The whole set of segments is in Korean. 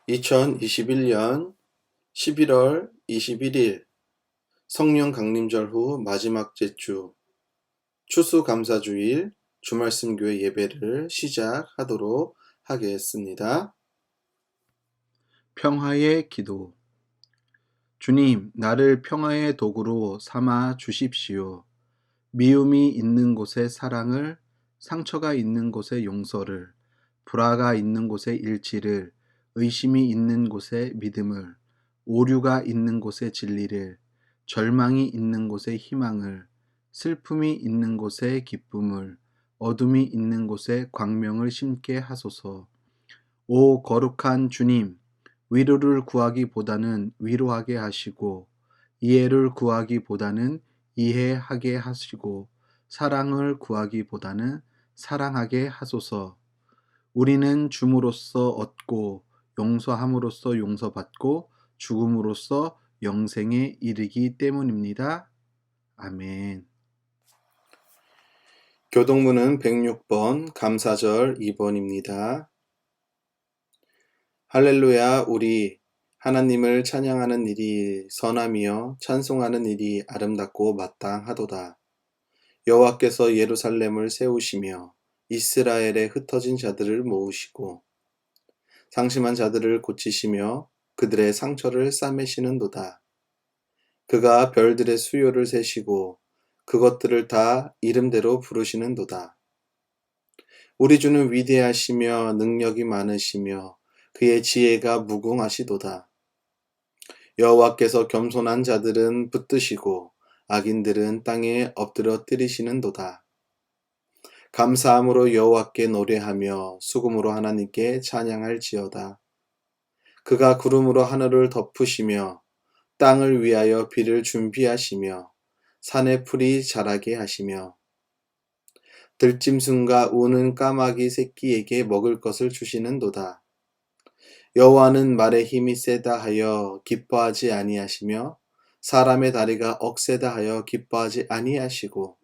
2021년 11월 21일 성령 강림절 후 마지막 주 추수감사주일 주말씀교회 예배를 시작하도록 하겠습니다. 평화의 기도. 주님, 나를 평화의 도구로 삼아 주십시오. 미움이 있는 곳에 사랑을, 상처가 있는 곳에 용서를, 불화가 있는 곳에 일치를, 의심이 있는 곳에 믿음을, 오류가 있는 곳에 진리를, 절망이 있는 곳에 희망을, 슬픔이 있는 곳에 기쁨을, 어둠이 있는 곳에 광명을 심게 하소서. 오 거룩한 주님, 위로를 구하기보다는 위로하게 하시고, 이해를 구하기보다는 이해하게 하시고, 사랑을 구하기보다는 사랑하게 하소서. 우리는 줌으로써 얻고, 용서함으로써 용서받고, 죽음으로써 영생에 이르기 때문입니다. 아멘. 교동문은 106번, 감사절 2번입니다. 할렐루야, 우리 하나님을 찬양하는 일이 선하며 찬송하는 일이 아름답고 마땅하도다. 여호와께서 예루살렘을 세우시며 이스라엘에 흩어진 자들을 모으시고 상심한 자들을 고치시며 그들의 상처를 싸매시는도다. 그가 별들의 수요를 세시고 그것들을 다 이름대로 부르시는도다. 우리 주는 위대하시며 능력이 많으시며 그의 지혜가 무궁하시도다. 여호와께서 겸손한 자들은 붙드시고 악인들은 땅에 엎드려 뜨리시는도다. 감사함으로 여호와께 노래하며 수금으로 하나님께 찬양할지어다. 그가 구름으로 하늘을 덮으시며 땅을 위하여 비를 준비하시며 산에 풀이 자라게 하시며 들짐승과 우는 까마귀 새끼에게 먹을 것을 주시는도다. 여호와는 말에 힘이 세다 하여 기뻐하지 아니하시며 사람의 다리가 억세다 하여 기뻐하지 아니하시고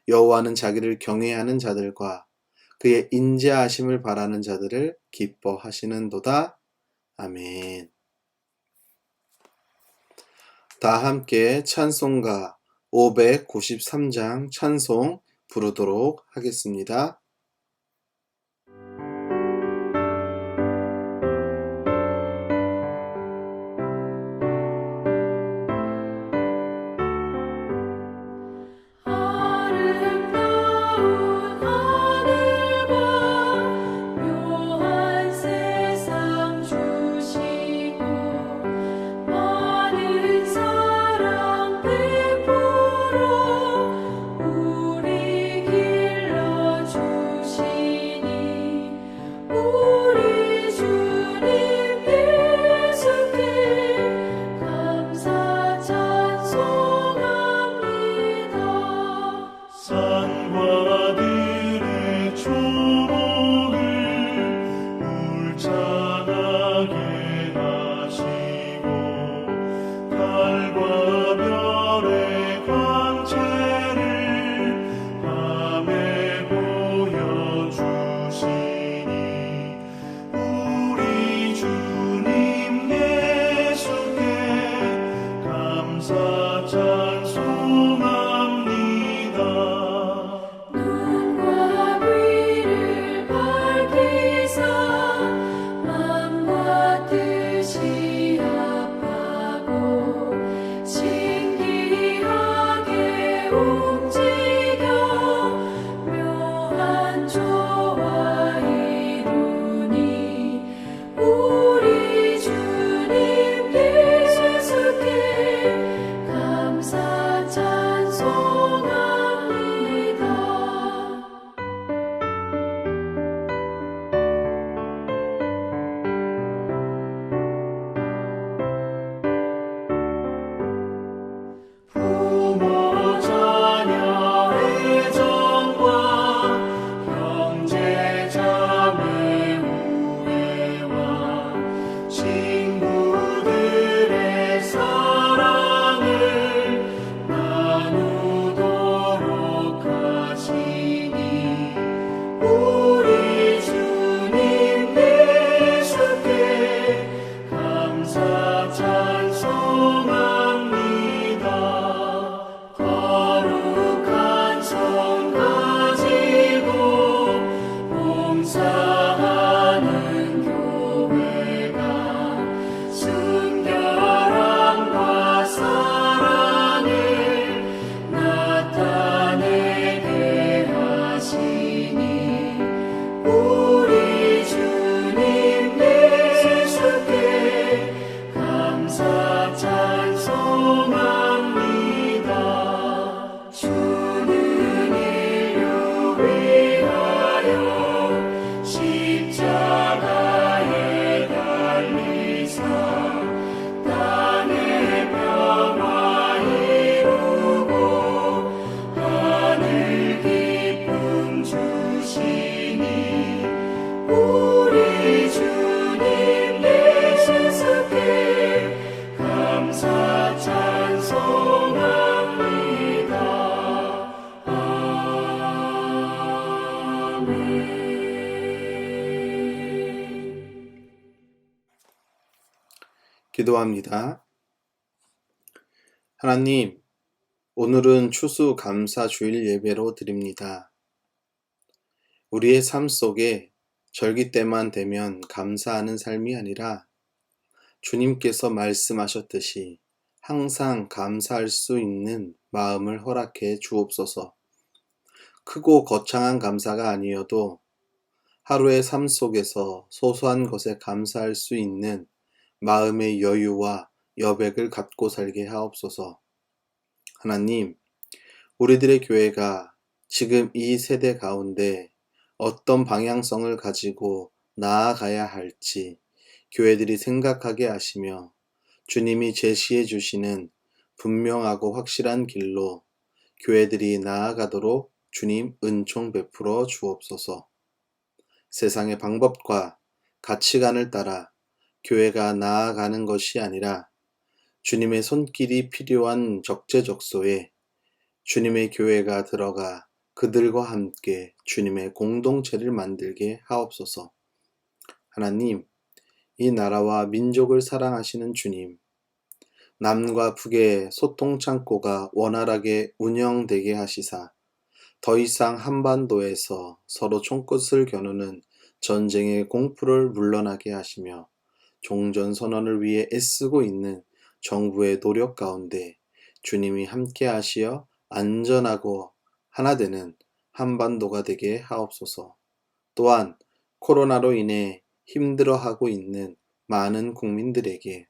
여호와는 자기를 경외하는 자들과 그의 인자하심을 바라는 자들을 기뻐하시는도다. 아멘. 다 함께 찬송가 593장 찬송 부르도록 하겠습니다. 기도합니다. 하나님, 오늘은 추수감사주일 예배로 드립니다. 우리의 삶 속에 절기 때만 되면 감사하는 삶이 아니라 주님께서 말씀하셨듯이 항상 감사할 수 있는 마음을 허락해 주옵소서. 크고 거창한 감사가 아니어도 하루의 삶 속에서 소소한 것에 감사할 수 있는 마음의 여유와 여백을 갖고 살게 하옵소서. 하나님, 우리들의 교회가 지금 이 세대 가운데 어떤 방향성을 가지고 나아가야 할지 교회들이 생각하게 하시며 주님이 제시해 주시는 분명하고 확실한 길로 교회들이 나아가도록 주님 은총 베풀어 주옵소서. 세상의 방법과 가치관을 따라 교회가 나아가는 것이 아니라 주님의 손길이 필요한 적재적소에 주님의 교회가 들어가 그들과 함께 주님의 공동체를 만들게 하옵소서. 하나님, 이 나라와 민족을 사랑하시는 주님, 남과 북의 소통 창고가 원활하게 운영되게 하시사 더 이상 한반도에서 서로 총끝을 겨누는 전쟁의 공포를 물러나게 하시며 종전 선언을 위해 애쓰고 있는 정부의 노력 가운데 주님이 함께 하시어 안전하고 하나 되는 한반도가 되게 하옵소서. 또한 코로나로 인해 힘들어하고 있는 많은 국민들에게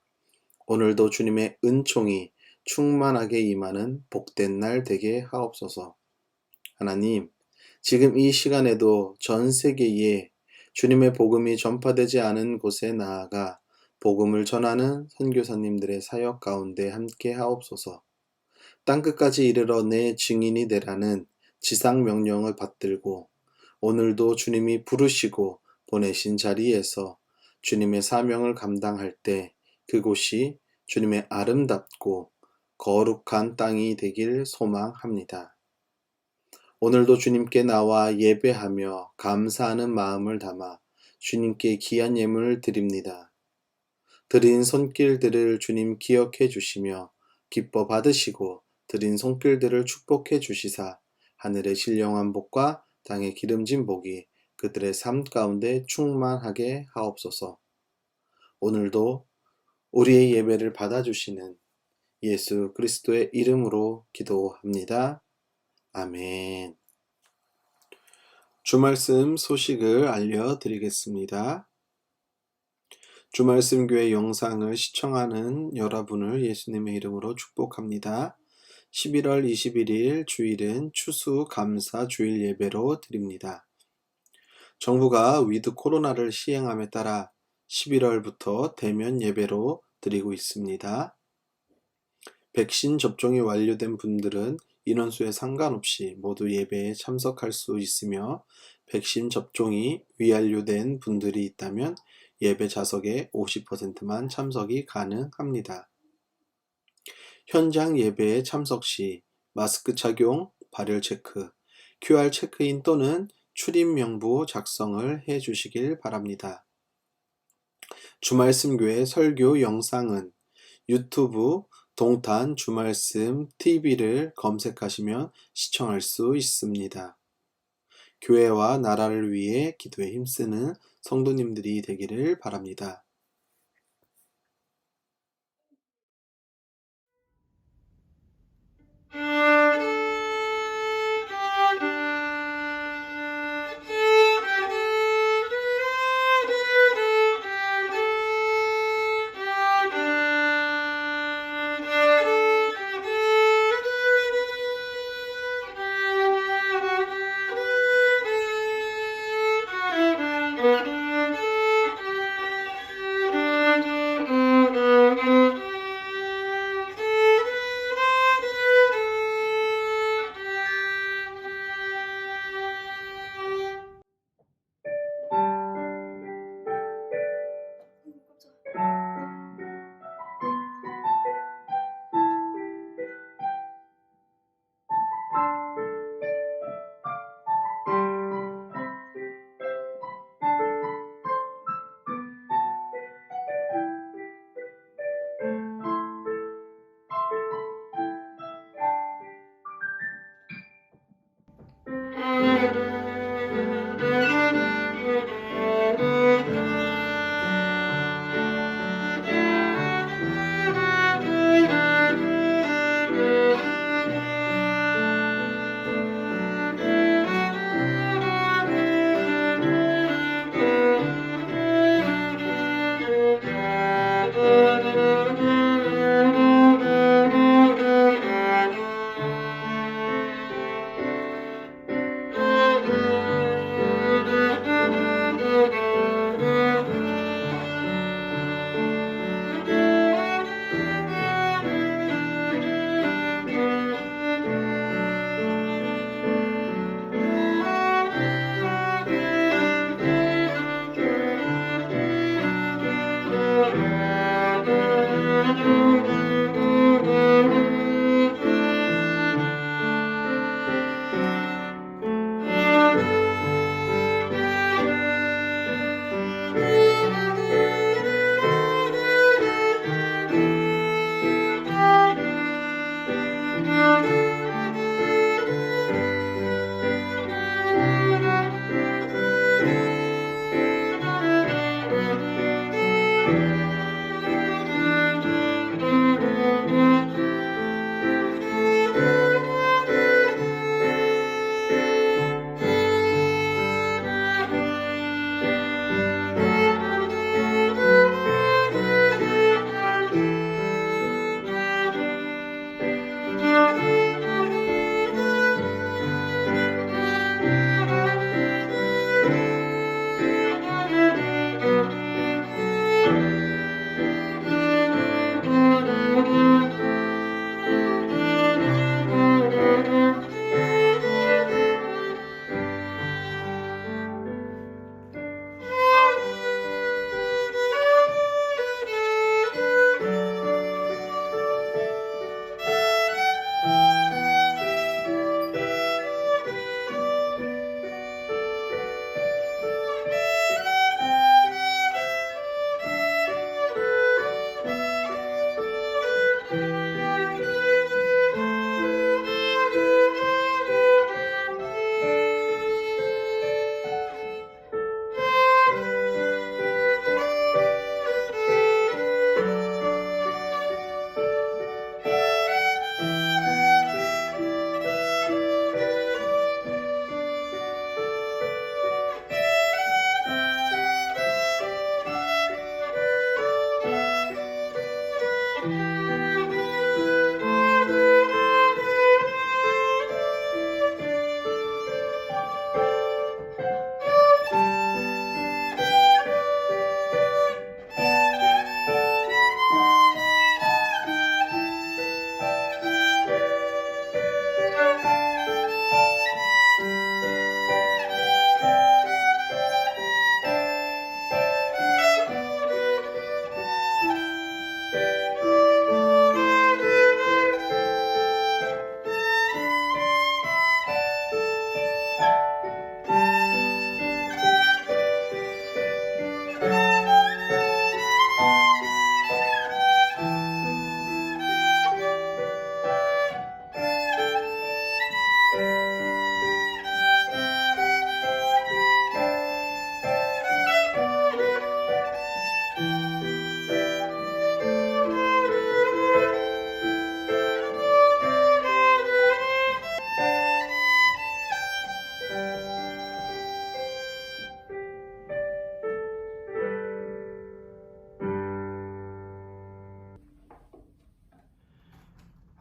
오늘도 주님의 은총이 충만하게 임하는 복된 날 되게 하옵소서. 하나님, 지금 이 시간에도 전 세계에 주님의 복음이 전파되지 않은 곳에 나아가 복음을 전하는 선교사님들의 사역 가운데 함께 하옵소서. 땅끝까지 이르러 내 증인이 되라는 지상 명령을 받들고 오늘도 주님이 부르시고 보내신 자리에서 주님의 사명을 감당할 때 그곳이 주님의 아름답고 거룩한 땅이 되길 소망합니다. 오늘도 주님께 나와 예배하며 감사하는 마음을 담아 주님께 귀한 예물을 드립니다. 드린 손길들을 주님 기억해 주시며 기뻐 받으시고 드린 손길들을 축복해 주시사 하늘의 신령한 복과 땅의 기름진 복이 그들의 삶 가운데 충만하게 하옵소서. 오늘도 우리의 예배를 받아주시는 예수 그리스도의 이름으로 기도합니다. 아멘. 주말씀 소식을 알려드리겠습니다. 주말씀 교회 영상을 시청하는 여러분을 예수님의 이름으로 축복합니다. 11월 21일 주일은 추수감사 주일 예배로 드립니다. 정부가 위드 코로나를 시행함에 따라 11월부터 대면 예배로 드리고 있습니다. 백신 접종이 완료된 분들은 인원수에 상관없이 모두 예배에 참석할 수 있으며 백신 접종이 미완료된 분들이 있다면 예배 좌석의 50%만 참석이 가능합니다. 현장 예배에 참석 시 마스크 착용, 발열 체크, QR 체크인 또는 출입 명부 작성을 해 주시길 바랍니다. 주말씀교회 설교 영상은 유튜브 동탄 주말씀 TV를 검색하시면 시청할 수 있습니다. 교회와 나라를 위해 기도에 힘쓰는 성도님들이 되기를 바랍니다.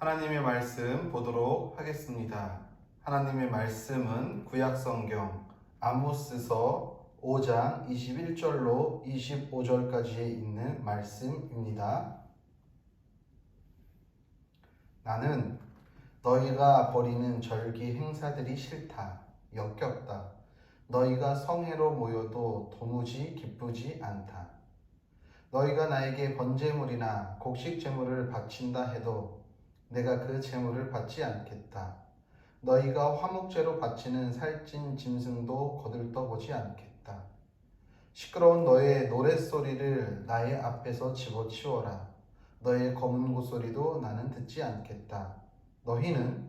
하나님의 말씀 보도록 하겠습니다. 하나님의 말씀은 구약성경 아모스서 5장 21절로 25절까지에 있는 말씀입니다. 나는 너희가 벌이는 절기 행사들이 싫다, 역겹다. 너희가 성회로 모여도 도무지 기쁘지 않다. 너희가 나에게 번제물이나 곡식 제물을 바친다 해도 내가 그 제물을 받지 않겠다. 너희가 화목제로 바치는 살찐 짐승도 거들떠보지 않겠다. 시끄러운 너의 노랫소리를 나의 앞에서 집어치워라. 너의 검은 고소리도 나는 듣지 않겠다. 너희는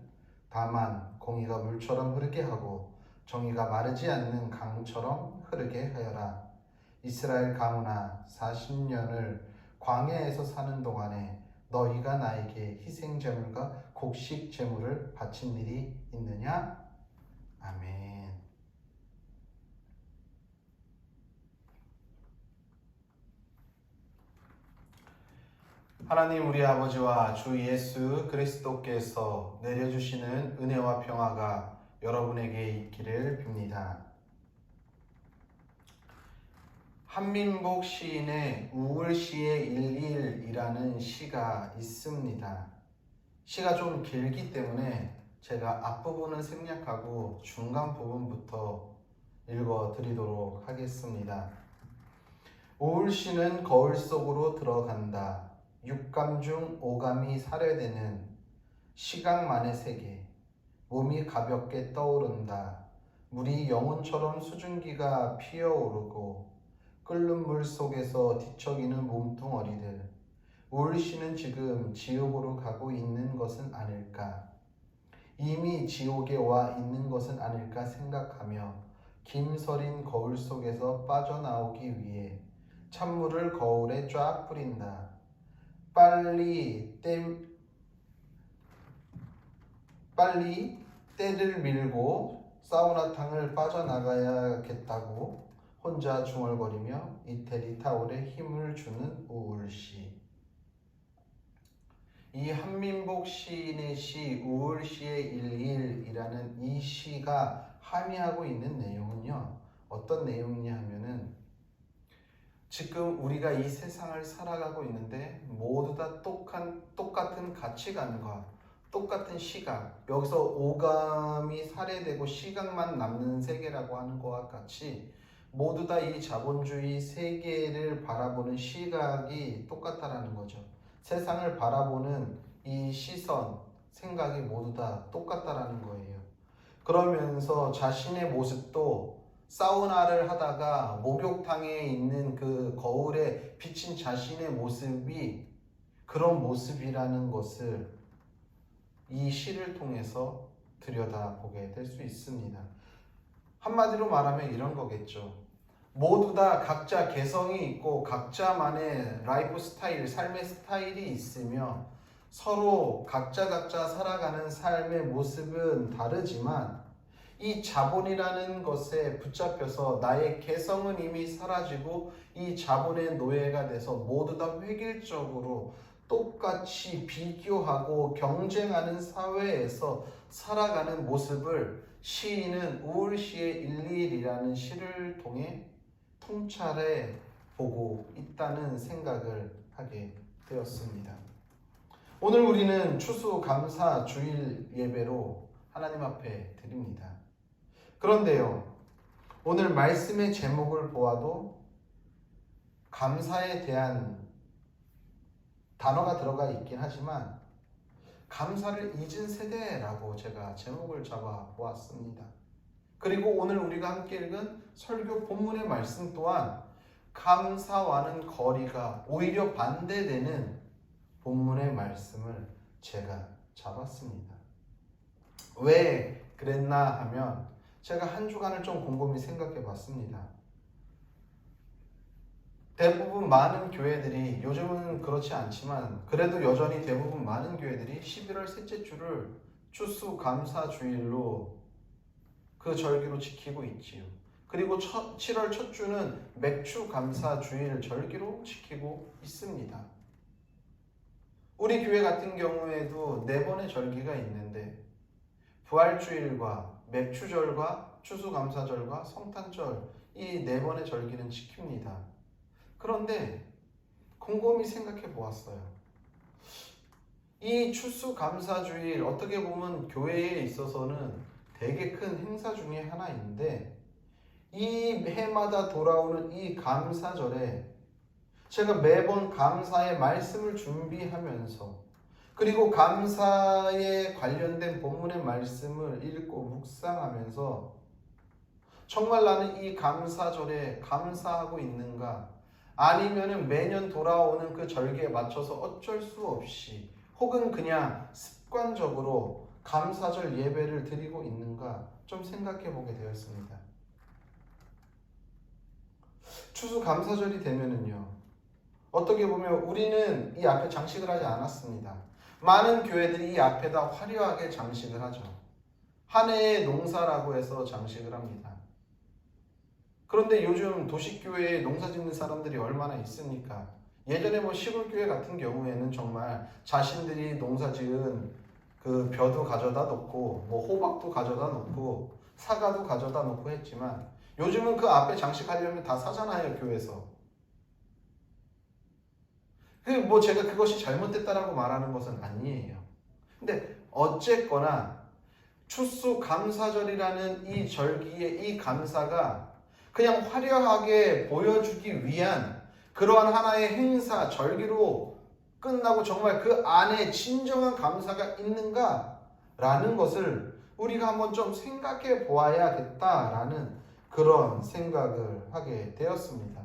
다만 공의가 물처럼 흐르게 하고 정의가 마르지 않는 강처럼 흐르게 하여라. 이스라엘 가문아, 40년을 광야에서 사는 동안에 너희가 나에게 희생제물과 곡식 제물을 바친 일이 있느냐? 아멘. 하나님 우리 아버지와 주 예수 그리스도께서 내려주시는 은혜와 평화가 여러분에게 있기를 빕니다. 한민복 시인의 우울시의 일일이라는 시가 있습니다. 시가 좀 길기 때문에 제가 앞부분은 생략하고 중간 부분부터 읽어드리도록 하겠습니다. 우울시는 거울 속으로 들어간다. 육감 중 오감이 살해되는 시각만의 세계. 몸이 가볍게 떠오른다. 물이 영혼처럼 수증기가 피어오르고 끓는 물 속에서 뒤척이는 몸뚱어리들. 우울시는 지금 지옥으로 가고 있는 것은 아닐까? 이미 지옥에 와 있는 것은 아닐까 생각하며 김서린 거울 속에서 빠져나오기 위해 찬물을 거울에 쫙 뿌린다. 빨리 때를 밀고 사우나탕을 빠져나가야겠다고 혼자 중얼거리며 이태리 타올에 힘을 주는 우울시. 이 한민복 시인의 시 우울시의 일일이라는 이 시가 함의하고 있는 내용은요, 어떤 내용이냐 하면은 지금 우리가 이 세상을 살아가고 있는데 모두 다 똑같은 가치관과 똑같은 시각, 여기서 오감이 살해되고 시각만 남는 세계라고 하는 것과 같이 모두 다 이 자본주의 세계를 바라보는 시각이 똑같다라는 거죠. 세상을 바라보는 이 시선, 생각이 모두 다 똑같다라는 거예요. 그러면서 자신의 모습도 사우나를 하다가 목욕탕에 있는 그 거울에 비친 자신의 모습이 그런 모습이라는 것을 이 시를 통해서 들여다보게 될 수 있습니다. 한마디로 말하면 이런 거겠죠. 모두 다 각자 개성이 있고 각자만의 라이프 스타일, 삶의 스타일이 있으며 서로 각자 살아가는 삶의 모습은 다르지만 이 자본이라는 것에 붙잡혀서 나의 개성은 이미 사라지고 이 자본의 노예가 돼서 모두 다 획일적으로 똑같이 비교하고 경쟁하는 사회에서 살아가는 모습을 시인은 우울시의 일일이라는 시를 통해 통찰해 보고 있다는 생각을 하게 되었습니다. 오늘 우리는 추수감사 주일 예배로 하나님 앞에 드립니다. 그런데요, 오늘 말씀의 제목을 보아도 감사에 대한 단어가 들어가 있긴 하지만 감사를 잊은 세대라고 제가 제목을 잡아 보았습니다. 그리고 오늘 우리가 함께 읽은 설교 본문의 말씀 또한 감사와는 거리가 오히려 반대되는 본문의 말씀을 제가 잡았습니다. 왜 그랬나 하면 제가 한 주간을 좀 곰곰이 생각해 봤습니다. 대부분 많은 교회들이, 요즘은 그렇지 않지만 그래도 여전히 대부분 많은 교회들이 11월 셋째 주를 추수감사주일로 그 절기로 지키고 있지요. 그리고 7월 첫 주는 맥추감사주일 절기로 지키고 있습니다. 우리 교회 같은 경우에도 4번의 절기가 있는데 부활주일과 맥추절과 추수감사절과 성탄절 이 4번의 절기는 지킵니다. 그런데 곰곰이 생각해 보았어요. 이 추수감사주일 어떻게 보면 교회에 있어서는 되게 큰 행사 중에 하나인데 이 해마다 돌아오는 이 감사절에 제가 매번 감사의 말씀을 준비하면서 그리고 감사에 관련된 본문의 말씀을 읽고 묵상하면서 정말 나는 이 감사절에 감사하고 있는가? 아니면은 매년 돌아오는 그 절기에 맞춰서 어쩔 수 없이 혹은 그냥 습관적으로 감사절 예배를 드리고 있는가? 좀 생각해 보게 되었습니다. 추수감사절이 되면은요, 어떻게 보면 우리는 이 앞에 장식을 하지 않았습니다. 많은 교회들이 이 앞에다 화려하게 장식을 하죠. 한 해의 농사라고 해서 장식을 합니다. 그런데 요즘 도시교회에 농사 짓는 사람들이 얼마나 있습니까? 예전에 시골교회 같은 경우에는 정말 자신들이 농사 지은 그 벼도 가져다 놓고 호박도 가져다 놓고 사과도 가져다 놓고 했지만 요즘은 그 앞에 장식하려면 다 사잖아요, 교회에서. 제가 그것이 잘못됐다라고 말하는 것은 아니에요. 근데 어쨌거나 추수감사절이라는 이 절기의 이 감사가 그냥 화려하게 보여주기 위한 그러한 하나의 행사, 절기로 끝나고 정말 그 안에 진정한 감사가 있는가라는 것을 우리가 한번 좀 생각해 보아야겠다라는 그런 생각을 하게 되었습니다.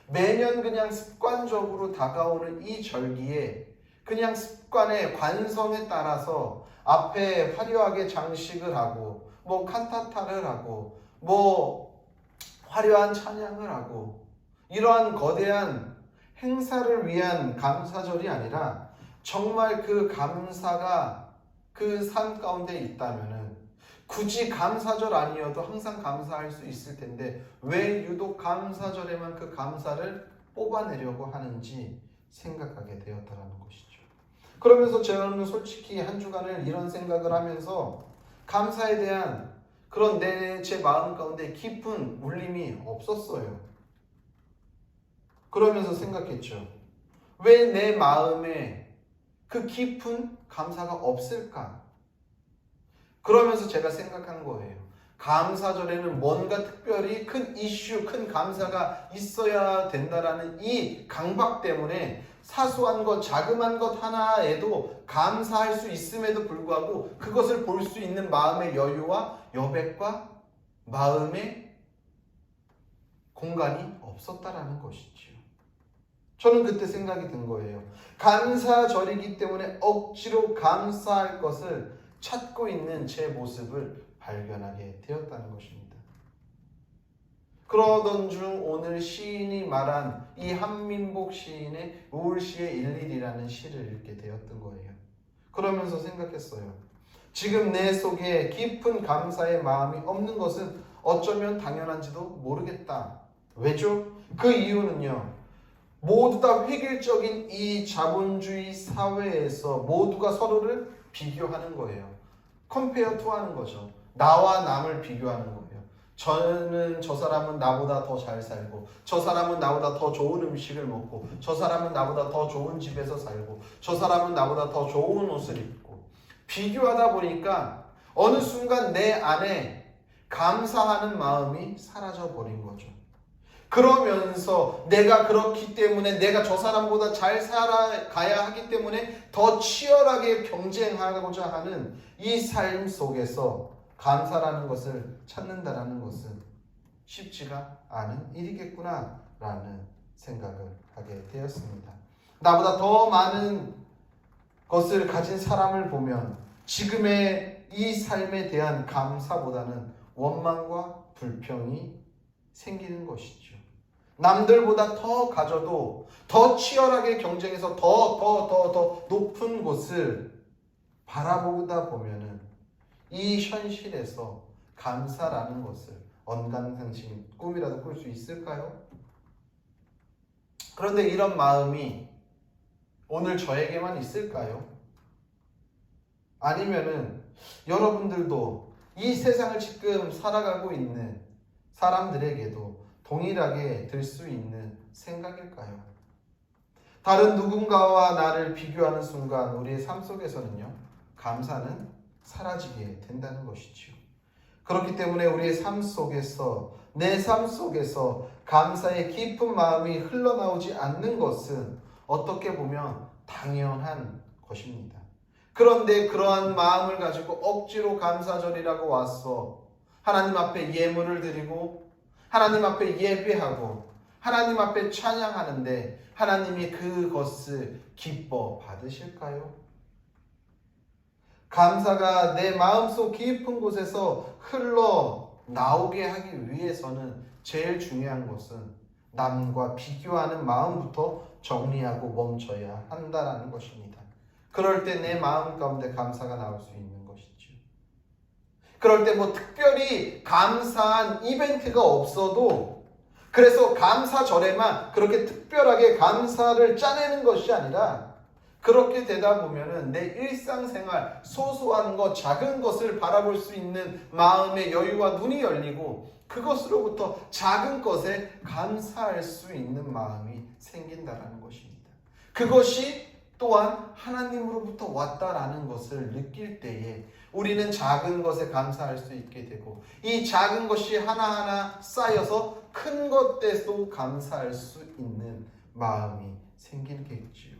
매년 그냥 습관적으로 다가오는 이 절기에 그냥 습관의 관성에 따라서 앞에 화려하게 장식을 하고 칸타타를 하고 화려한 찬양을 하고 이러한 거대한 행사를 위한 감사절이 아니라 정말 그 감사가 그 삶 가운데 있다면은 굳이 감사절 아니어도 항상 감사할 수 있을 텐데 왜 유독 감사절에만 그 감사를 뽑아내려고 하는지 생각하게 되었다는 것이죠. 그러면서 저는 솔직히 한 주간을 이런 생각을 하면서 감사에 대한 그런 제 마음 가운데 깊은 울림이 없었어요. 그러면서 생각했죠. 왜 내 마음에 그 깊은 감사가 없을까? 그러면서 제가 생각한 거예요. 감사절에는 뭔가 특별히 큰 이슈, 큰 감사가 있어야 된다라는 이 강박 때문에 사소한 것, 자그만 것 하나에도 감사할 수 있음에도 불구하고 그것을 볼 수 있는 마음의 여유와 여백과 마음의 공간이 없었다라는 것이죠. 저는 그때 생각이 든 거예요. 감사절이기 때문에 억지로 감사할 것을 찾고 있는 제 모습을 발견하게 되었다는 것입니다. 그러던 중 오늘 시인이 말한 이 한민복 시인의 우울시의 일일이라는 시를 읽게 되었던 거예요. 그러면서 생각했어요. 지금 내 속에 깊은 감사의 마음이 없는 것은 어쩌면 당연한지도 모르겠다. 왜죠? 그 이유는요. 모두 다 획일적인 이 자본주의 사회에서 모두가 서로를 비교하는 거예요. 컴페어 투 하는 거죠. 나와 남을 비교하는 거예요. 저 사람은 나보다 더 잘 살고, 저 사람은 나보다 더 좋은 음식을 먹고, 저 사람은 나보다 더 좋은 집에서 살고, 저 사람은 나보다 더 좋은 옷을 입고. 비교하다 보니까 어느 순간 내 안에 감사하는 마음이 사라져 버린 거죠. 그러면서 내가 그렇기 때문에 내가 저 사람보다 잘 살아가야 하기 때문에 더 치열하게 경쟁하고자 하는 이 삶 속에서 감사라는 것을 찾는다라는 것은 쉽지가 않은 일이겠구나 라는 생각을 하게 되었습니다. 나보다 더 많은 것을 가진 사람을 보면 지금의 이 삶에 대한 감사보다는 원망과 불평이 생기는 것이죠. 남들보다 더 가져도 더 치열하게 경쟁해서 더 높은 곳을 바라보다 보면은 이 현실에서 감사라는 것을 언감생심 꿈이라도 꿀 수 있을까요? 그런데 이런 마음이 오늘 저에게만 있을까요? 아니면은 여러분들도 이 세상을 지금 살아가고 있는 사람들에게도 동일하게 들 수 있는 생각일까요? 다른 누군가와 나를 비교하는 순간 우리의 삶 속에서는요, 감사는 사라지게 된다는 것이지요. 그렇기 때문에 우리의 삶 속에서, 내 삶 속에서 감사의 깊은 마음이 흘러나오지 않는 것은 어떻게 보면 당연한 것입니다. 그런데 그러한 마음을 가지고 억지로 감사절이라고 와서 하나님 앞에 예물을 드리고 하나님 앞에 예배하고 하나님 앞에 찬양하는데 하나님이 그것을 기뻐 받으실까요? 감사가 내 마음속 깊은 곳에서 흘러나오게 하기 위해서는 제일 중요한 것은 남과 비교하는 마음부터 정리하고 멈춰야 한다는 것입니다. 그럴 때 내 마음 가운데 감사가 나올 수 있는 것이죠. 그럴 때 뭐 특별히 감사한 이벤트가 없어도, 그래서 감사절에만 그렇게 특별하게 감사를 짜내는 것이 아니라 그렇게 되다 보면은 내 일상생활 소소한 것, 작은 것을 바라볼 수 있는 마음의 여유와 눈이 열리고 그것으로부터 작은 것에 감사할 수 있는 마음이 생긴다라는 것입니다. 그것이 또한 하나님으로부터 왔다라는 것을 느낄 때에 우리는 작은 것에 감사할 수 있게 되고, 이 작은 것이 하나하나 쌓여서 큰 것에도 감사할 수 있는 마음이 생기겠지요.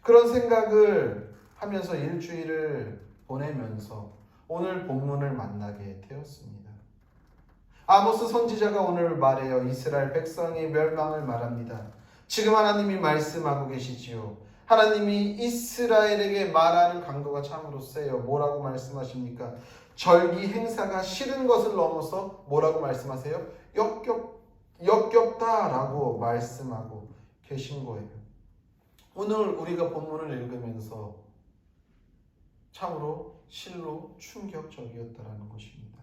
그런 생각을 하면서 일주일을 보내면서 오늘 본문을 만나게 되었습니다. 아모스 선지자가 오늘 말해요. 이스라엘 백성의 멸망을 말합니다. 지금 하나님이 말씀하고 계시지요. 하나님이 이스라엘에게 말하는 강도가 참으로 세요. 뭐라고 말씀하십니까? 절기 행사가 싫은 것을 넘어서 뭐라고 말씀하세요? 역겹다라고 말씀하고 계신 거예요. 오늘 우리가 본문을 읽으면서 참으로 실로 충격적이었다라는 것입니다.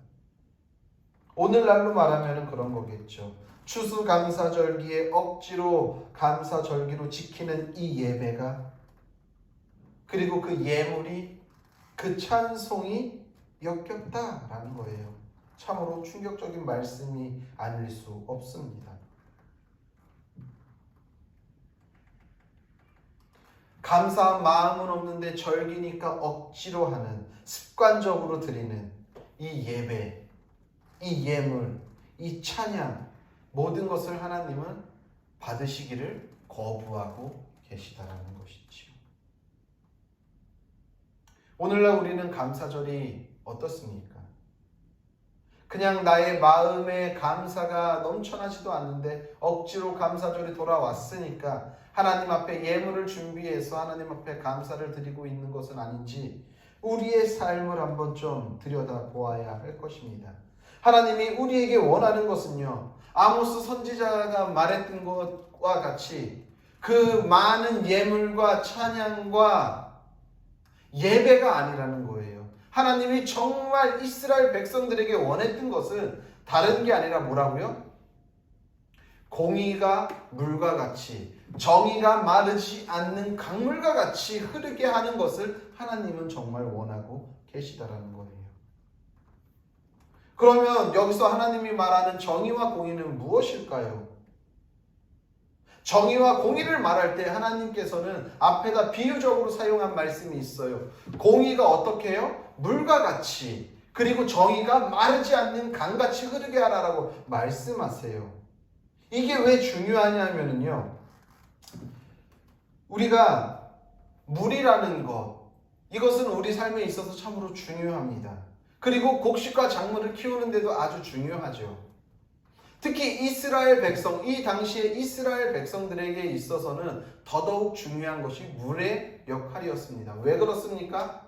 오늘날로 말하면 그런 거겠죠. 추수감사절기에 억지로 감사절기로 지키는 이 예배가, 그리고 그 예물이, 그 찬송이 역겹다라는 거예요. 참으로 충격적인 말씀이 아닐 수 없습니다. 감사한 마음은 없는데 절기니까 억지로 하는, 습관적으로 드리는 이 예배, 이 예물, 이 찬양, 모든 것을 하나님은 받으시기를 거부하고 계시다라는 것이지요. 오늘날 우리는 감사절이 어떻습니까? 그냥 나의 마음에 감사가 넘쳐나지도 않는데 억지로 감사절이 돌아왔으니까 하나님 앞에 예물을 준비해서 하나님 앞에 감사를 드리고 있는 것은 아닌지 우리의 삶을 한번 좀 들여다보아야 할 것입니다. 하나님이 우리에게 원하는 것은요, 아모스 선지자가 말했던 것과 같이 그 많은 예물과 찬양과 예배가 아니라는 거예요. 하나님이 정말 이스라엘 백성들에게 원했던 것은 다른 게 아니라 뭐라고요? 공의가 물과 같이, 정의가 마르지 않는 강물과 같이 흐르게 하는 것을 하나님은 정말 원하고 계시다라는 거예요. 그러면 여기서 하나님이 말하는 정의와 공의는 무엇일까요? 정의와 공의를 말할 때 하나님께서는 앞에다 비유적으로 사용한 말씀이 있어요. 공의가 어떻게 해요? 물과 같이, 그리고 정의가 마르지 않는 강같이 흐르게 하라라고 말씀하세요. 이게 왜 중요하냐면요, 우리가 물이라는 것, 이것은 우리 삶에 있어서 참으로 중요합니다. 그리고 곡식과 작물을 키우는 데도 아주 중요하죠. 특히 이스라엘 백성, 이 당시에 이스라엘 백성들에게 있어서는 더더욱 중요한 것이 물의 역할이었습니다. 왜 그렇습니까?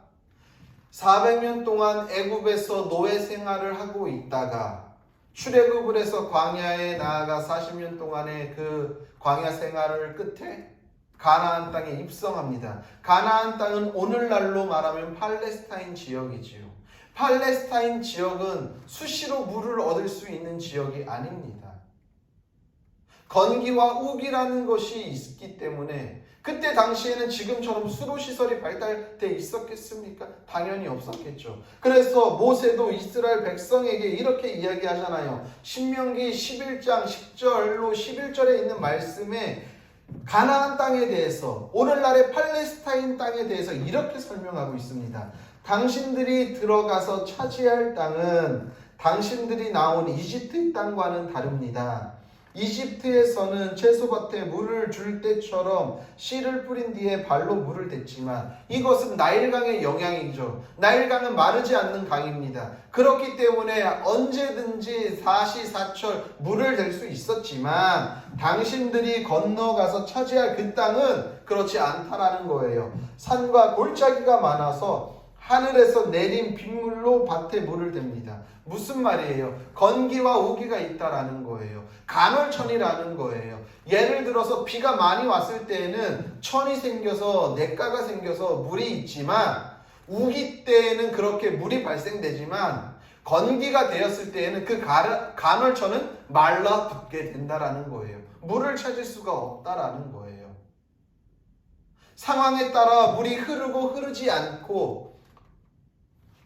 400년 동안 애굽에서 노예 생활을 하고 있다가 출애굽을 해서 광야에 나아가 40년 동안의 그 광야 생활을 끝에 가나안 땅에 입성합니다. 가나안 땅은 오늘날로 말하면 팔레스타인 지역이지요. 팔레스타인 지역은 수시로 물을 얻을 수 있는 지역이 아닙니다. 건기와 우기라는 것이 있기 때문에 그때 당시에는 지금처럼 수로시설이 발달돼 있었겠습니까? 당연히 없었겠죠. 그래서 모세도 이스라엘 백성에게 이렇게 이야기하잖아요. 신명기 11장 10절로 11절에 있는 말씀에 가나안 땅에 대해서, 오늘날의 팔레스타인 땅에 대해서 이렇게 설명하고 있습니다. 당신들이 들어가서 차지할 땅은 당신들이 나온 이집트 땅과는 다릅니다. 이집트에서는 채소밭에 물을 줄 때처럼 씨를 뿌린 뒤에 발로 물을 댔지만 이것은 나일강의 영향이죠. 나일강은 마르지 않는 강입니다. 그렇기 때문에 언제든지 사시사철 물을 댈 수 있었지만 당신들이 건너가서 차지할 그 땅은 그렇지 않다라는 거예요. 산과 골짜기가 많아서 하늘에서 내린 빗물로 밭에 물을 댑니다. 무슨 말이에요? 건기와 우기가 있다라는 거예요. 간헐천이라는 거예요. 예를 들어서 비가 많이 왔을 때에는 천이 생겨서 냇가가 생겨서 물이 있지만, 우기 때에는 그렇게 물이 발생되지만, 건기가 되었을 때에는 그 간헐천은 말라붙게 된다라는 거예요. 물을 찾을 수가 없다라는 거예요. 상황에 따라 물이 흐르고 흐르지 않고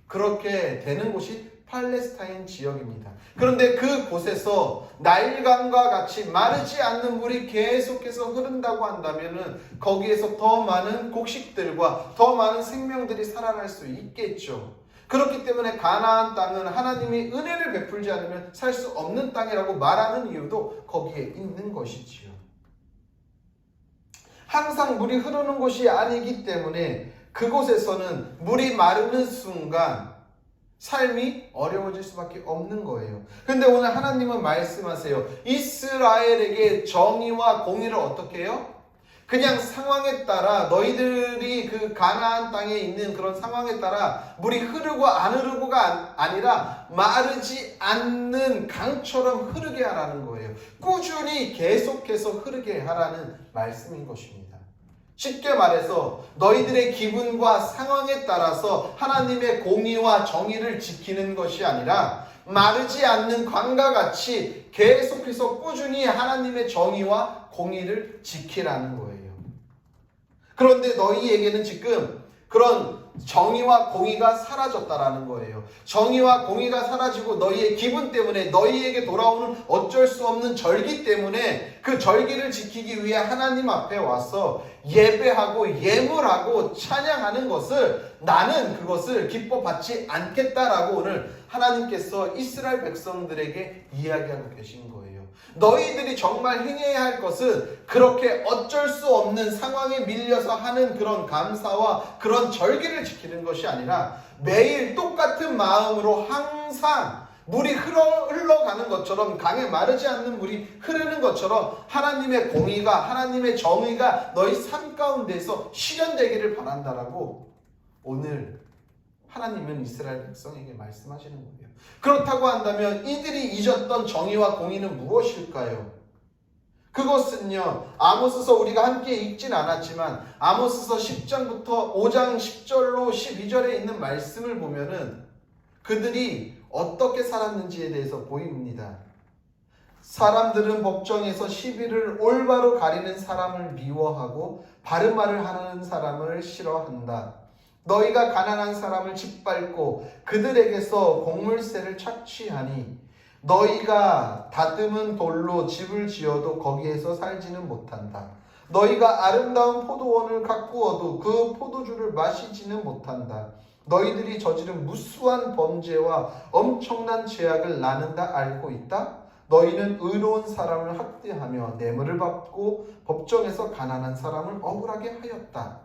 그렇게 되는 곳이 팔레스타인 지역입니다. 그런데 그곳에서 나일강과 같이 마르지 않는 물이 계속해서 흐른다고 한다면은 거기에서 더 많은 곡식들과 더 많은 생명들이 살아날 수 있겠죠. 그렇기 때문에 가나안 땅은 하나님이 은혜를 베풀지 않으면 살 수 없는 땅이라고 말하는 이유도 거기에 있는 것이지요. 항상 물이 흐르는 곳이 아니기 때문에 그곳에서는 물이 마르는 순간 삶이 어려워질 수밖에 없는 거예요. 그런데 오늘 하나님은 말씀하세요. 이스라엘에게 정의와 공의를 어떻게 해요? 그냥 상황에 따라, 너희들이 그 가나안 땅에 있는 그런 상황에 따라 물이 흐르고 안 흐르고가 아니라 마르지 않는 강처럼 흐르게 하라는 거예요. 꾸준히 계속해서 흐르게 하라는 말씀인 것입니다. 쉽게 말해서 너희들의 기분과 상황에 따라서 하나님의 공의와 정의를 지키는 것이 아니라 마르지 않는 강과 같이 계속해서 꾸준히 하나님의 정의와 공의를 지키라는 거예요. 그런데 너희에게는 지금 그런 정의와 공의가 사라졌다라는 거예요. 정의와 공의가 사라지고 너희의 기분 때문에, 너희에게 돌아오는 어쩔 수 없는 절기 때문에 그 절기를 지키기 위해 하나님 앞에 와서 예배하고 예물하고 찬양하는 것을, 나는 그것을 기뻐 받지 않겠다라고 오늘 하나님께서 이스라엘 백성들에게 이야기하고 계신 거예요. 너희들이 정말 행해야 할 것은 그렇게 어쩔 수 없는 상황에 밀려서 하는 그런 감사와 그런 절기를 지키는 것이 아니라 매일 똑같은 마음으로 항상 물이 흘러가는 것처럼, 강에 마르지 않는 물이 흐르는 것처럼 하나님의 공의가, 하나님의 정의가 너희 삶 가운데서 실현되기를 바란다라고 오늘 하나님은 이스라엘 백성에게 말씀하시는 거예요. 그렇다고 한다면 이들이 잊었던 정의와 공의는 무엇일까요? 그것은요, 아모스서 우리가 함께 읽진 않았지만 아모스서 10장부터 5장 10절로 12절에 있는 말씀을 보면은 그들이 어떻게 살았는지에 대해서 보입니다. 사람들은 법정에서 시비를 올바로 가리는 사람을 미워하고 바른 말을 하는 사람을 싫어한다. 너희가 가난한 사람을 짓밟고 그들에게서 곡물세를 착취하니 너희가 다듬은 돌로 집을 지어도 거기에서 살지는 못한다. 너희가 아름다운 포도원을 가꾸어도 그 포도주를 마시지는 못한다. 너희들이 저지른 무수한 범죄와 엄청난 죄악을 나는 다 알고 있다. 너희는 의로운 사람을 학대하며 뇌물을 받고 법정에서 가난한 사람을 억울하게 하였다.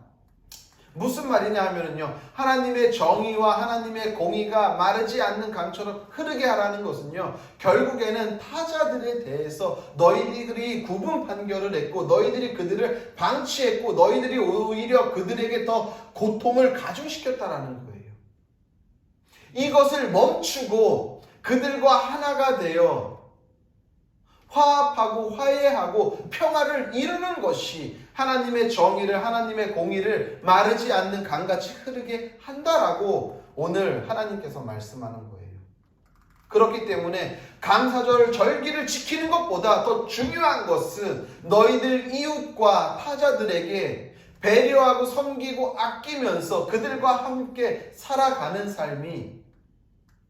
무슨 말이냐 하면은요, 하나님의 정의와 하나님의 공의가 마르지 않는 강처럼 흐르게 하라는 것은요, 결국에는 타자들에 대해서 너희들이 구분 판결을 했고 너희들이 그들을 방치했고 너희들이 오히려 그들에게 더 고통을 가중시켰다라는 거예요. 이것을 멈추고 그들과 하나가 되어 화합하고 화해하고 평화를 이루는 것이 하나님의 정의를, 하나님의 공의를 마르지 않는 강같이 흐르게 한다라고 오늘 하나님께서 말씀하는 거예요. 그렇기 때문에 감사절 절기를 지키는 것보다 더 중요한 것은 너희들 이웃과 타자들에게 배려하고 섬기고 아끼면서 그들과 함께 살아가는 삶이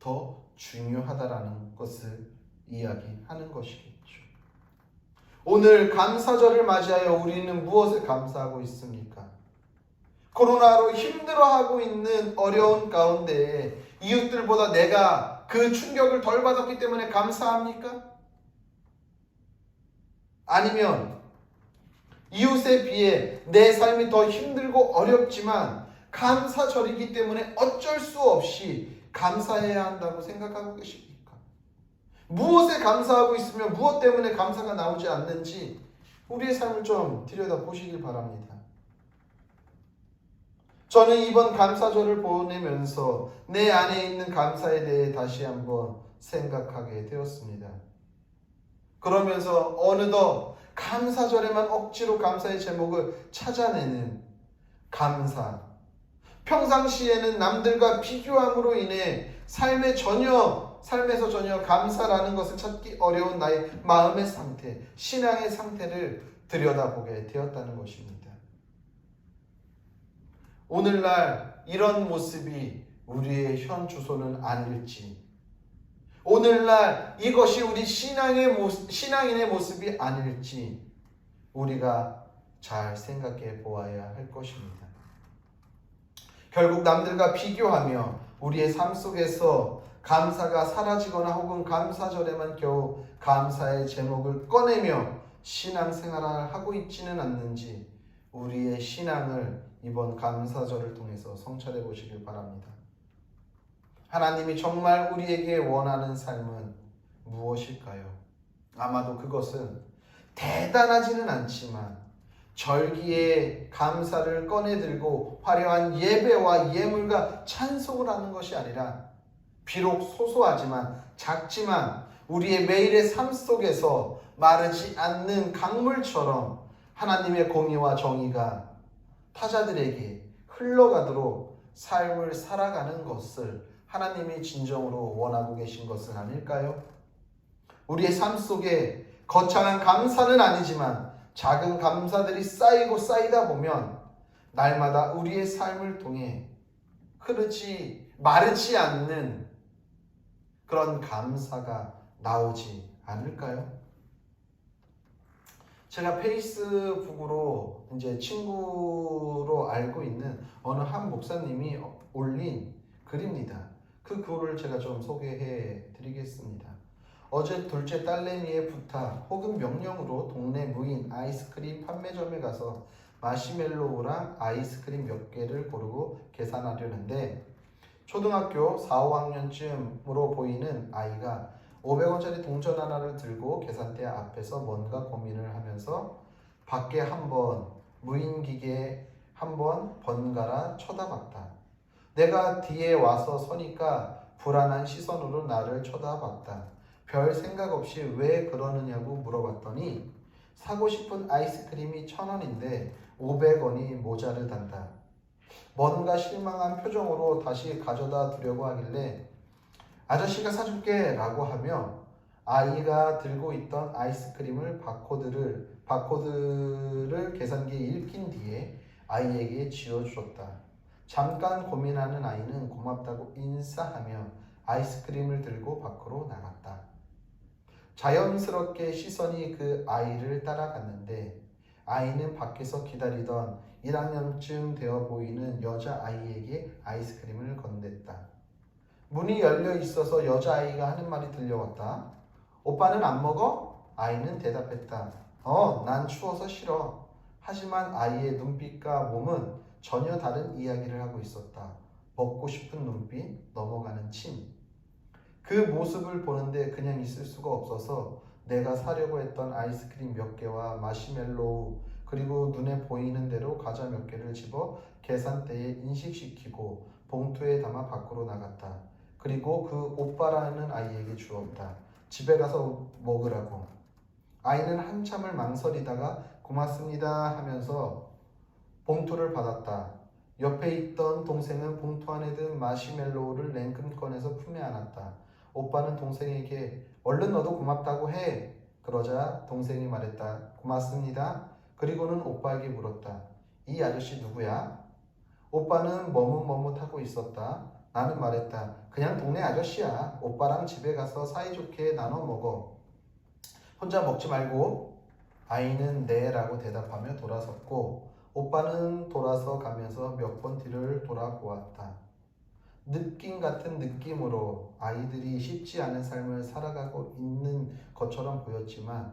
더 중요하다라는 것을 이야기하는 것이겠죠. 오늘 감사절을 맞이하여 우리는 무엇에 감사하고 있습니까? 코로나로 힘들어하고 있는 어려운 가운데 이웃들보다 내가 그 충격을 덜 받았기 때문에 감사합니까? 아니면 이웃에 비해 내 삶이 더 힘들고 어렵지만 감사절이기 때문에 어쩔 수 없이 감사해야 한다고 생각하고 계십니까? 무엇에 감사하고 있으며 무엇 때문에 감사가 나오지 않는지 우리의 삶을 좀 들여다보시길 바랍니다. 저는 이번 감사절을 보내면서 내 안에 있는 감사에 대해 다시 한번 생각하게 되었습니다. 그러면서 어느덧 감사절에만 억지로 감사의 제목을 찾아내는 감사. 평상시에는 남들과 비교함으로 인해 삶에서 전혀 감사라는 것을 찾기 어려운 나의 마음의 상태, 신앙의 상태를 들여다보게 되었다는 것입니다. 오늘날 이런 모습이 우리의 현 주소는 아닐지, 오늘날 이것이 우리 신앙인의 모습이 아닐지 우리가 잘 생각해 보아야 할 것입니다. 결국 남들과 비교하며 우리의 삶 속에서 감사가 사라지거나 혹은 감사절에만 겨우 감사의 제목을 꺼내며 신앙생활을 하고 있지는 않는지 우리의 신앙을 이번 감사절을 통해서 성찰해 보시길 바랍니다. 하나님이 정말 우리에게 원하는 삶은 무엇일까요? 아마도 그것은 대단하지는 않지만 절기에 감사를 꺼내들고 화려한 예배와 예물과 찬송을 하는 것이 아니라 비록 소소하지만 작지만 우리의 매일의 삶 속에서 마르지 않는 강물처럼 하나님의 공의와 정의가 타자들에게 흘러가도록 삶을 살아가는 것을 하나님이 진정으로 원하고 계신 것은 아닐까요? 우리의 삶 속에 거창한 감사는 아니지만 작은 감사들이 쌓이고 쌓이다 보면 날마다 우리의 삶을 통해 마르지 않는 그런 감사가 나오지 않을까요? 제가 페이스북으로 이제 친구로 알고 있는 어느 한 목사님이 올린 글입니다. 그 글을 제가 좀 소개해 드리겠습니다. 어제 둘째 딸내미의 부탁 혹은 명령으로 동네 무인 아이스크림 판매점에 가서 마시멜로우랑 아이스크림 몇 개를 고르고 계산하려는데 초등학교 4, 5학년쯤으로 보이는 아이가 500원짜리 동전 하나를 들고 계산대 앞에서 뭔가 고민을 하면서 밖에 한번 무인기계에 한번 번갈아 쳐다봤다. 내가 뒤에 와서 서니까 불안한 시선으로 나를 쳐다봤다. 별 생각 없이 왜 그러느냐고 물어봤더니 사고 싶은 아이스크림이 1,000원인데 500원이 모자르단다. 뭔가 실망한 표정으로 다시 가져다 두려고 하길래 아저씨가 사줄게 라고 하며 아이가 들고 있던 아이스크림을 바코드를 계산기에 읽힌 뒤에 아이에게 쥐어주었다. 잠깐 고민하는 아이는 고맙다고 인사하며 아이스크림을 들고 밖으로 나갔다. 자연스럽게 시선이 그 아이를 따라갔는데 아이는 밖에서 기다리던 1학년쯤 되어 보이는 여자아이에게 아이스크림을 건넸다. 문이 열려 있어서 여자아이가 하는 말이 들려왔다. 오빠는 안 먹어? 아이는 대답했다. 난 추워서 싫어. 하지만 아이의 눈빛과 몸은 전혀 다른 이야기를 하고 있었다. 먹고 싶은 눈빛, 넘어가는 침. 그 모습을 보는데 그냥 있을 수가 없어서 내가 사려고 했던 아이스크림 몇 개와 마시멜로우 그리고 눈에 보이는 대로 과자 몇 개를 집어 계산대에 인식시키고 봉투에 담아 밖으로 나갔다. 그리고 그 오빠라는 아이에게 주었다. 집에 가서 먹으라고. 아이는 한참을 망설이다가 고맙습니다 하면서 봉투를 받았다. 옆에 있던 동생은 봉투 안에 든 마시멜로우를 냉큼 꺼내서 품에 안았다. 오빠는 동생에게 얼른 너도 고맙다고 해. 그러자 동생이 말했다. 고맙습니다. 그리고는 오빠에게 물었다. 이 아저씨 누구야? 오빠는 머뭇머뭇하고 있었다. 나는 말했다. 그냥 동네 아저씨야. 오빠랑 집에 가서 사이좋게 나눠 먹어. 혼자 먹지 말고. 아이는 네 라고 대답하며 돌아섰고 오빠는 돌아서 가면서 몇 번 뒤를 돌아보았다. 느낌 같은 느낌으로 아이들이 쉽지 않은 삶을 살아가고 있는 것처럼 보였지만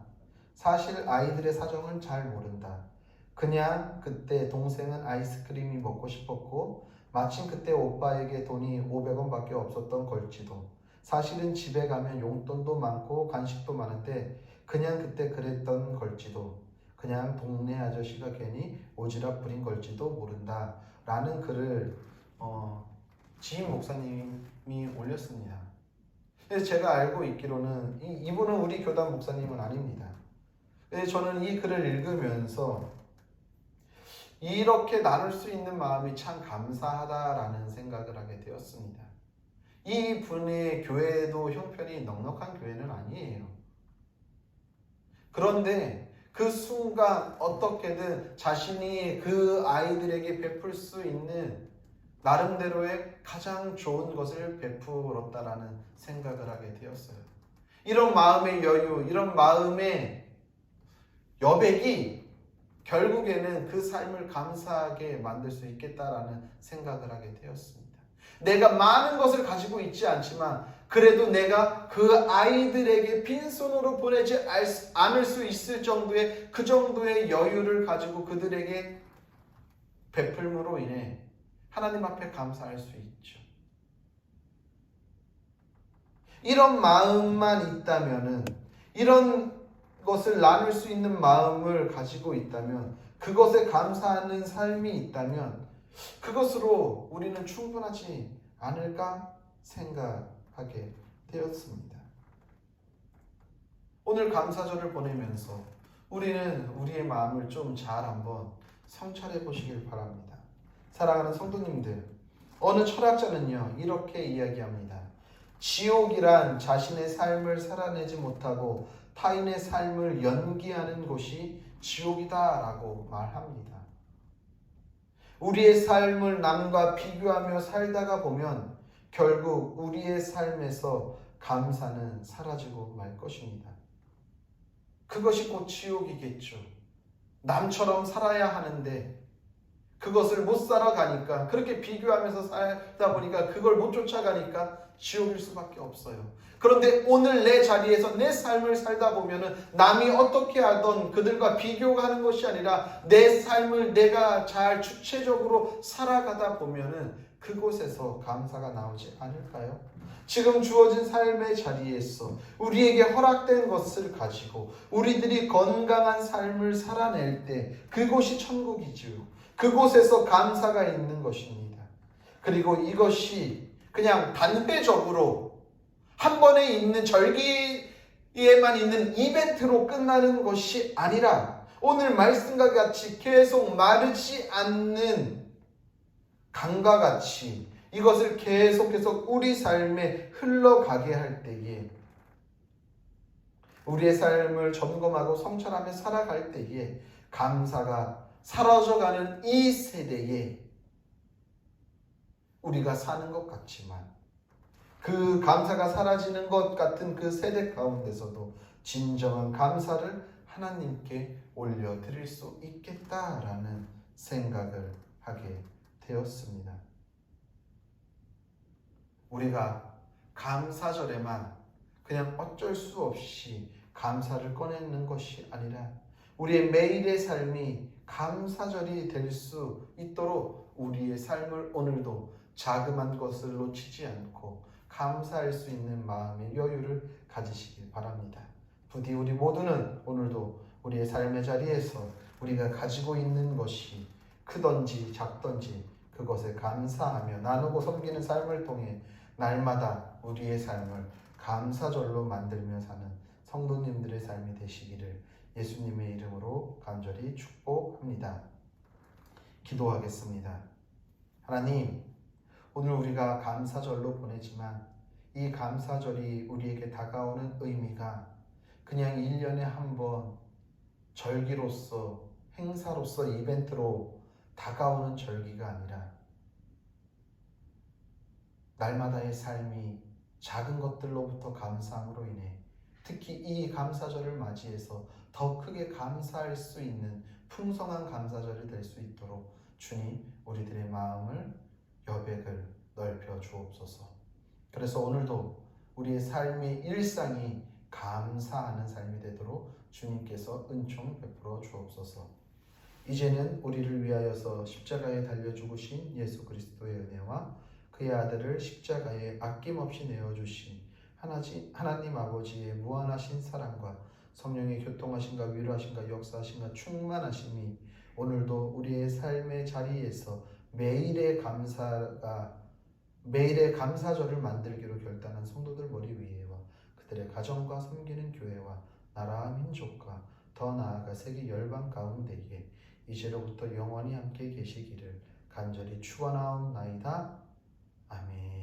사실 아이들의 사정은 잘 모른다. 그냥 그때 동생은 아이스크림이 먹고 싶었고 마침 그때 오빠에게 돈이 500원밖에 없었던 걸지도. 사실은 집에 가면 용돈도 많고 간식도 많은데 그냥 그때 그랬던 걸지도. 그냥 동네 아저씨가 괜히 오지랖 부린 걸지도 모른다 라는 글을 지인 목사님이 올렸습니다. 그래서 제가 알고 있기로는 이분은 우리 교단 목사님은 아닙니다. 그래서 저는 이 글을 읽으면서 이렇게 나눌 수 있는 마음이 참 감사하다라는 생각을 하게 되었습니다. 이 분의 교회도 형편이 넉넉한 교회는 아니에요. 그런데 그 순간 어떻게든 자신이 그 아이들에게 베풀 수 있는 나름대로의 가장 좋은 것을 베풀었다라는 생각을 하게 되었어요. 이런 마음의 여유, 이런 마음의 여백이 결국에는 그 삶을 감사하게 만들 수 있겠다라는 생각을 하게 되었습니다. 내가 많은 것을 가지고 있지 않지만 그래도 내가 그 아이들에게 빈손으로 보내지 않을 수 있을 정도의 그 정도의 여유를 가지고 그들에게 베풀므로 인해 하나님 앞에 감사할 수 있죠. 이런 마음만 있다면은, 이런 것을 나눌 수 있는 마음을 가지고 있다면, 그것에 감사하는 삶이 있다면 그것으로 우리는 충분하지 않을까 생각하게 되었습니다. 오늘 감사절을 보내면서 우리는 우리의 마음을 좀 잘 한번 성찰해 보시길 바랍니다. 사랑하는 성도님들, 어느 철학자는요 이렇게 이야기합니다. 지옥이란 자신의 삶을 살아내지 못하고 타인의 삶을 연기하는 곳이 지옥이다라고 말합니다. 우리의 삶을 남과 비교하며 살다가 보면 결국 우리의 삶에서 감사는 사라지고 말 것입니다. 그것이 곧 지옥이겠죠. 남처럼 살아야 하는데 그것을 못 살아가니까, 그렇게 비교하면서 살다 보니까 그걸 못 쫓아가니까 지옥일 수밖에 없어요. 그런데 오늘 내 자리에서 내 삶을 살다 보면은 남이 어떻게 하던 그들과 비교하는 것이 아니라 내 삶을 내가 잘 주체적으로 살아가다 보면은 그곳에서 감사가 나오지 않을까요? 지금 주어진 삶의 자리에서 우리에게 허락된 것을 가지고 우리들이 건강한 삶을 살아낼 때 그곳이 천국이지요. 그곳에서 감사가 있는 것입니다. 그리고 이것이 그냥 단회적으로 한 번에 있는 절기에만 있는 이벤트로 끝나는 것이 아니라 오늘 말씀과 같이 계속 마르지 않는 강과 같이 이것을 계속해서 우리 삶에 흘러가게 할 때에, 우리의 삶을 점검하고 성찰하며 살아갈 때에 감사가 사라져가는 이 세대에 우리가 사는 것 같지만 그 감사가 사라지는 것 같은 그 세대 가운데서도 진정한 감사를 하나님께 올려드릴 수 있겠다라는 생각을 하게 되었습니다. 우리가 감사절에만 그냥 어쩔 수 없이 감사를 꺼내는 것이 아니라 우리의 매일의 삶이 감사절이 될 수 있도록 우리의 삶을 오늘도 자그만 것을 놓치지 않고 감사할 수 있는 마음의 여유를 가지시길 바랍니다. 부디 우리 모두는 오늘도 우리의 삶의 자리에서 우리가 가지고 있는 것이 크든지 작든지 그것에 감사하며 나누고 섬기는 삶을 통해 날마다 우리의 삶을 감사절로 만들며 사는 성도님들의 삶이 되시기를 예수님의 이름으로 간절히 축복합니다. 기도하겠습니다. 하나님, 오늘 우리가 감사절로 보내지만 이 감사절이 우리에게 다가오는 의미가 그냥 1년에 한 번 절기로서 행사로서 이벤트로 다가오는 절기가 아니라 날마다의 삶이 작은 것들로부터 감사함으로 인해 특히 이 감사절을 맞이해서 더 크게 감사할 수 있는 풍성한 감사절이 될 수 있도록 주님 우리들의 마음을 여백을 넓혀 주옵소서. 그래서 오늘도 우리의 삶의 일상이 감사하는 삶이 되도록 주님께서 은총 베풀어 주옵소서. 이제는 우리를 위하여서 십자가에 달려 죽으신 예수 그리스도의 은혜와 그의 아들을 십자가에 아낌없이 내어주신 하나님 아버지의 무한하신 사랑과 성령의 교통하심과 위로하심과 역사하심과 충만하심이 오늘도 우리의 삶의 자리에서 매일의 감사절을 만들기로 결단한 성도들 머리 위에와 그들의 가정과 섬기는 교회와 나라와 민족과 더 나아가 세계 열방 가운데에 이제로부터 영원히 함께 계시기를 간절히 축원하옵나이다. 아멘.